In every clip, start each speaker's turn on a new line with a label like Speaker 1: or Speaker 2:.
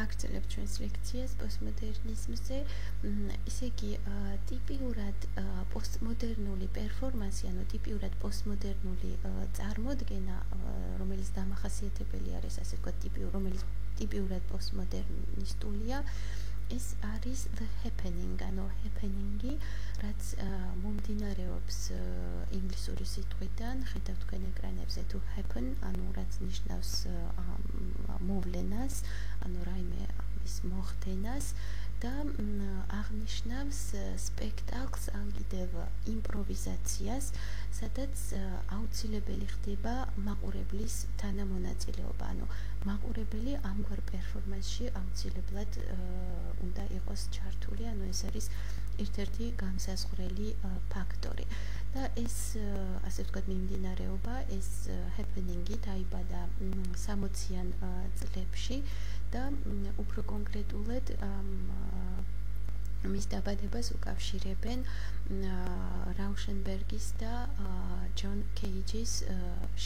Speaker 1: გაგრძელებთ ჩვენს ლექციას პოსტმოდერნიზმზე. Ისე იგი ტიპიურად პოსტმოდერნული პერფორმანსი, ანუ ტიპიურად პოსტმოდერნული წარმოდგენა, რომელიც დამახასიათებელი არის, ასე ვთქვათ, რომელიც ტიპიურად პოსტმოდერნისტულია, ეს არის the happening, ანუ happening-ი, რაც მომდინარეობს ინგლისური სიტყვიდან, ხედავთ თქვენ ეკრანებზე to happen, ანუ რაც ნიშნავს მოვლენას, ანუ რაიმე ის მოხდენას და აღნიშნავს სპექტაკლს, ან კიდევ იმპროვიზაციას, სადაც აუცილებელი ხდება მაყურებლის თანამონაწილეობა, ანუ მაყურებელი ამგვარ პერფორმანსში აუცილებლად უნდა იყოს ჩართული, ანუ ეს არის ერთ-ერთი განსაზღვრელი ფაქტორი. და ეს, ასე ვთქვათ, მიმდინარეობა, ეს happening-ი დაიბადა 60-იან წლებში და უფრო კონკრეტულად მის დაბადებას უკავშირებენ რაუშენბერგის და ჯონ კეიჯის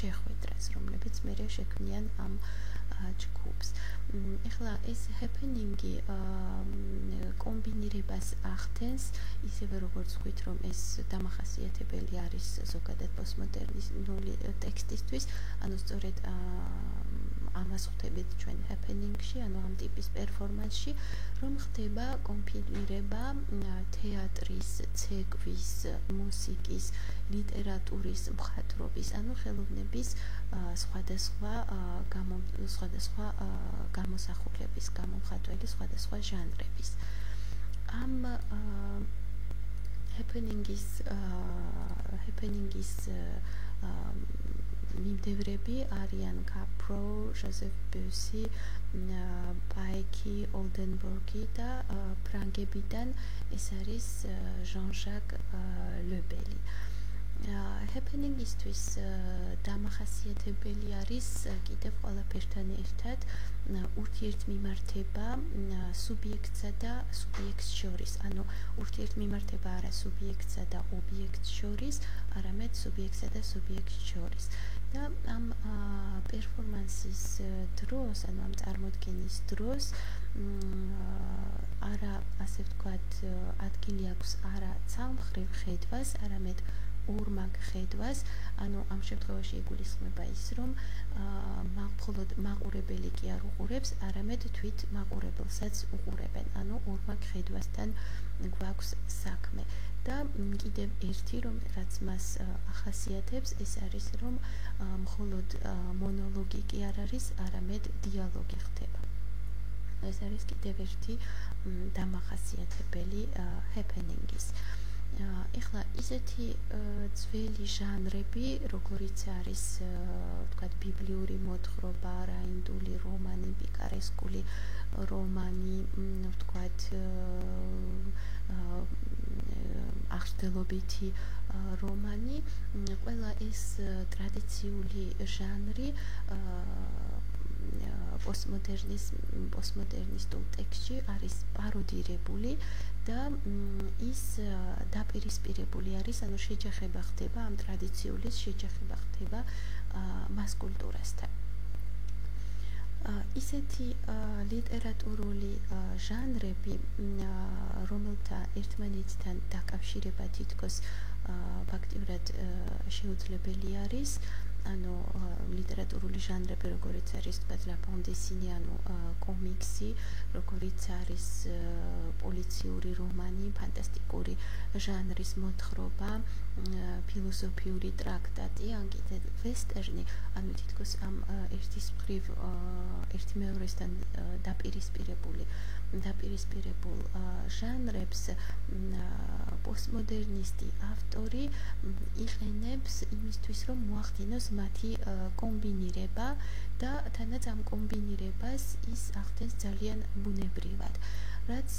Speaker 1: შეხვედრას, რომლებიც მერე შექმნიან ამ ჯგუფს. ეხლა ეს happening-ი კომბინირებას ახდენს, ისევე როგორც ვთქვით, რომ ეს დამახასიათებელი არის ზოგადად პოსტმოდერნისტული ტექსტისთვის, ანუ სწორედ ამას ხვდებით ჩვენ happening-ში, ანუ ამ ტიპის პერფორმანსში, რომ ხდება კომბინირება თეატრის, ცეკვის, მუსიკის, ლიტერატურის, მხატვრობის, ანუ ხელოვნების სხვადასხვა გამოსახულების, გამომხატველი სხვადასხვა ჟანრების. ამ happening-ის მიმდევრები არიან კაპრო, ჟოზეფ ბიუსი, პაიკი, ოლდენბურგი და ფრანგებიდან ეს არის ჟან-ჟაკ ლებელი. happening-ისთვის დამახასიათებელი არის კიდევ ყველაფერთან ერთად ურთიერთმიმართება სუბიექტსა და სუბიექტს შორის, ანუ ურთიერთმიმართება არა სუბიექტსა და ობიექტს შორის, არამედ სუბიექტსა და სუბიექტს შორის. და ამ პერფორმანსის დროს, ანუ ამ წარმოდგენის დროს არა, ასე ვთქვათ, ადგილი აქვს არა ცალმხრივ ხედვას, არამედ ორმაგ ხედვას, ანუ ამ შემთხვევაში იგულისხმება ის, რომ მხოლოდ მაყურებელი კი არ უყურებს, არამედ თვით მაყურებელსაც უყურებენ, ანუ ორმაგ ხედვასთან გვაქვს საქმე. და კიდევ ერთი, რომ რაც მას ახასიათებს, ეს არის, რომ მხოლოდ მონოლოგი კი არ არის, არამედ დიალოგი ხდება. ეს არის კიდევ ერთი დამახასიათებელი happening-ის. ეხლა ისეთი ძველი ჟანრები, როგორიც არის, ვთქვათ, ბიბლიური მოთხრობა, რაინდული რომანი, პიკარესკული რომანი, ვთქვათ, აღშფოთებითი რომანი, ყველა ეს ტრადიციული ჟანრი პოსტმოდერნისტულ ტექსტში არის პაროდირებული და ის დაპირისპირებული არის, ანუ შეჯახება ხდება ამ ტრადიციული შეჯახება ხდება მას კულტურასთან. ისეთი ლიტერატურული ჟანრები, რომელთა ერთმანეთთან დაკავშირება თითქოს ფაქტიურად შეუძლებელი არის, ანუ ლიტერატურული ჟანრები, როგორიც არის, თქვათ, ლა ბანდესინე, ანუ კომიქსი, როგორიც არის პოლიციური რომანი, ფანტასტიკური ჟანრის მოთხრობა, ფილოსოფიური ტრაქტატი, ან კიდევ ვესტერნი, ანუ თითქოს ამ ერთის მხრივ ერთიმეორესთან დაპირისპირებულ ჟანრებს პოსტმოდერნისტი ავტორი იყენებს იმისთვის, რომ მოახდინოს მათი კომბინირება და თანაც ამ კომბინირებას ის ახდენს ძალიან ბუნებრივად, რაც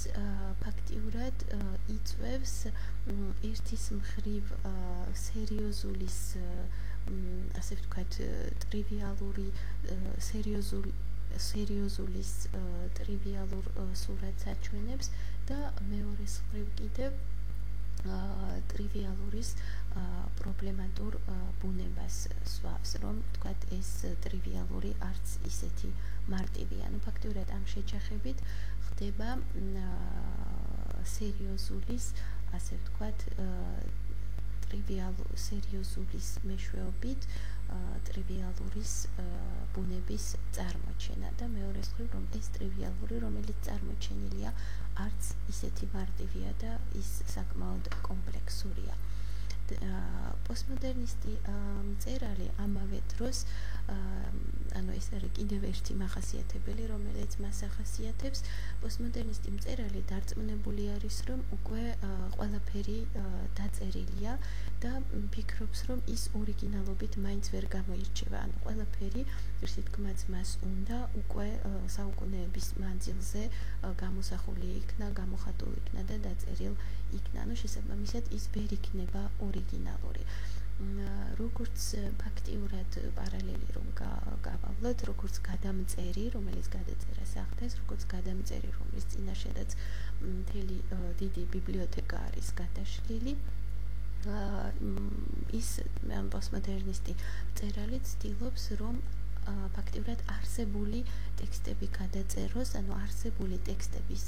Speaker 1: ფაქტიურად იწვევს ერთის მხრივ სერიოზულის, ასე ვთქვათ, ტრივიალური სერიოზულის ტრივიალურ სურათს აჩვენებს და მეორეს მხრივ კიდევ ტრივიალურის პრობლემატურ ბუნებას სვავს, რომ თქვათ ეს ტრივიალური არც ისეთი მარტივია. ფაქტიურად ამ შეჯახებით ხდება სერიოზულის, ასე ვთქვათ, სერიოზულის მეშვეობით ტრივიალურის ბუნების წარმოჩენა და მეორე მხრივ, რომ ეს ტრივიალური, რომელიც წარმოჩენილია, არც ისეთი მარტივია და ის საკმაოდ კომპლექსურია. პოსტმოდერნისტი მწერალი ამავე დროს, ეს არის კიდევ ერთი მახასიათებელი, რომელიც მას ახასიათებს. პოსტმოდერნისტი მწერალი დარწმუნებული არის, რომ უკვე ყველაფერი დაწერილია და ფიქრობს, რომ ის ორიგინალობით მაინც ვერ გამოირჩევა. ყველაფერი, ისეთ თქმაც, მას უნდა უკვე საუკუნეების მანძილზე გამოსახული იქნა, გამოხატული იქნა და დაწერილ იქნა. შესაბამისად, ის ვერ იქნება ორიგინალური. როგორც ფაქტიურად პარალელი რომ გავავლოთ, როგორც გადამწერი, რომელიც გადაწერას ახდენს, როგორც გადამწერი, რომლის წინაშედაც მთელი დიდი ბიბლიოთეკა არის გადაშლილი, ის პოსტმოდერნისტი მწერალი ცდილობს, რომ ფაქტიურად არსებული ტექსტები გადაწეროს, არსებული ტექსტების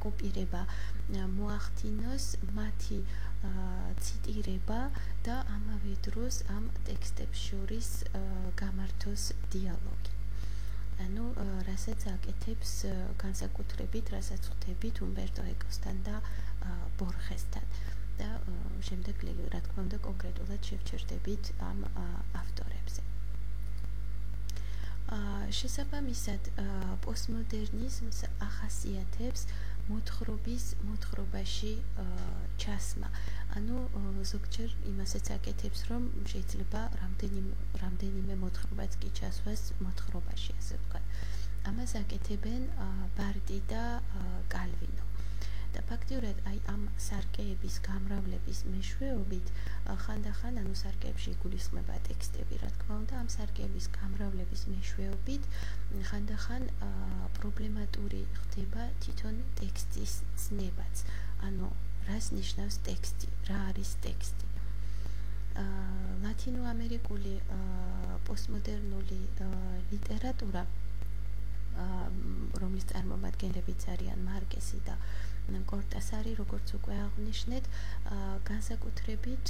Speaker 1: კოპირება მოახდინოს, მათი ციტირება და ამავე დროს ამ ტექსტებს შორის გამართოს დიალოგი. რასაც აკეთებს განსაკუთრებით, რასაც ხვდებით უმბერტო ეკოსთან და ბორხესთან. და შემდეგ, რა თქმა უნდა, კონკრეტულად შევჩერდებით ამ ავტორებზე. შესაბამისად, პოსტმოდერნიზმს ახასიათებს მოთხრობაში ჩასმა. ზოგჯერ იმასაც აკეთებს, რომ შეიძლება რამდენიმე მოთხრობაც კი ჩასვას მოთხრობაში, ასე ვთქვათ. ამას აკეთებენ ბარტი და კალვინო. და ფაქტიურად ამ სარკეების გამრავლების მეშვეობით ხანდახან სარკეებში იგულისხმება ტექსტები, რა თქმა უნდა, ამ სარკეების გამრავლების მეშვეობით ხანდახან პრობლემატური ხდება თვითონ ტექსტის ცნებაც. რას ნიშნავს ტექსტი, რა არის ტექსტი. ლათინოამერიკული პოსტმოდერნული ლიტერატურა, რომლის წარმომადგენლებიც არიან მარკესი და კორტასარი, როგორც უკვე აღვნიშნეთ, განსაკუთრებით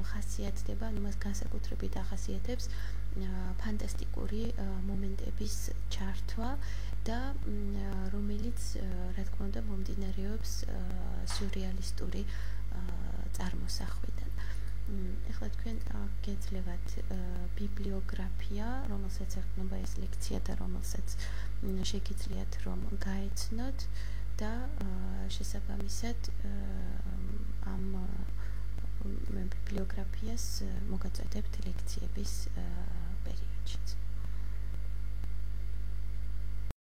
Speaker 1: ხასიათდება, მას განსაკუთრებით ახასიათებს ფანტასტიკური მომენტების ჩართვა და რომელიც, რა თქმა უნდა, მომდინარეობს სიურრეალისტური წარმოსახვიდან. ეხლა თქვენ გეძლევათ ბიბლიოგრაფია, რომელსაც ეყრდნობა ეს ლექცია და რომელსაც შეგიძლიათ რომ გაეცნოთ და შესაბამისად ამ ბიბლიოგრაფიას მოგაწოდებთ ლექციების პერიოდშიც.